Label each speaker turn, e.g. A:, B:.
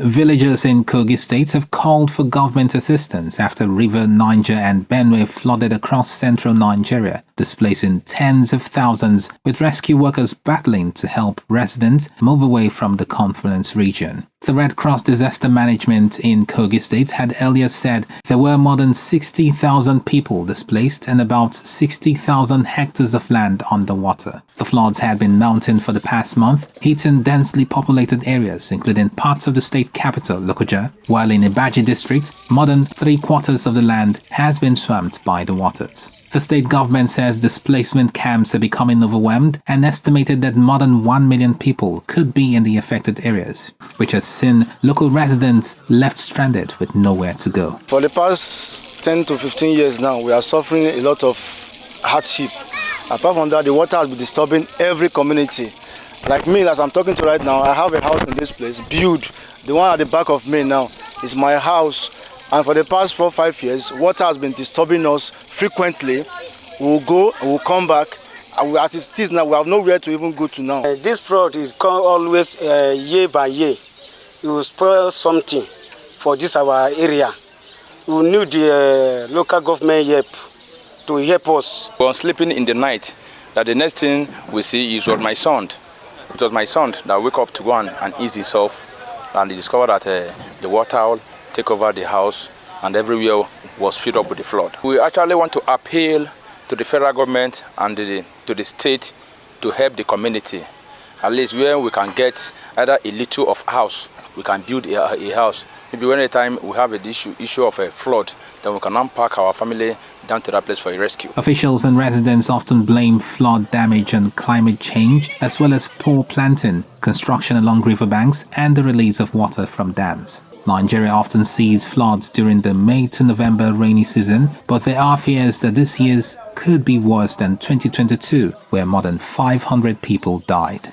A: Villagers in Kogi State have called for government assistance after River Niger and Benue flooded across central Nigeria, displacing tens of thousands, with rescue workers battling to help residents move away from the confluence region. The Red Cross Disaster Management in Kogi State had earlier said there were more than 60,000 people displaced and about 60,000 hectares of land underwater. The floods had been mounting for the past month, hitting densely populated areas including parts of the state capital, Lokoja, while in Ibaji district, more than 3/4 of the land has been swamped by the waters. The state government says displacement camps are becoming overwhelmed and estimated that more than 1 million people could be in the affected areas, which has seen local residents left stranded with nowhere to go.
B: For the past 10 to 15 years now, we are suffering a lot of hardship. Apart from that, the water has been disturbing every community. Like me, as I'm talking to right now, I have a house in this place, built. The one at the back of me now is my house. And for the past 4 or 5 years, water has been disturbing us frequently. We'll go, we'll come back. As it is now, we have nowhere to even go to now.
C: This flood will come always year by year. It will spoil something for this our area. We need the local government help to help us.
D: We were sleeping in the night. That the next thing we see is my son. It was my son that woke up to go and ease himself, and he discovered that the water take over the house and everywhere was filled up with the flood. We actually want to appeal to the federal government and to the state to help the community. At least where we can get either a little of house, we can build a house. Maybe when time we have an issue of a flood, then we can unpack our family down to that place for a rescue.
A: Officials and residents often blame flood damage on climate change, as well as poor planting, construction along riverbanks, and the release of water from dams. Nigeria often sees floods during the May to November rainy season, but there are fears that this year's could be worse than 2022, where more than 500 people died.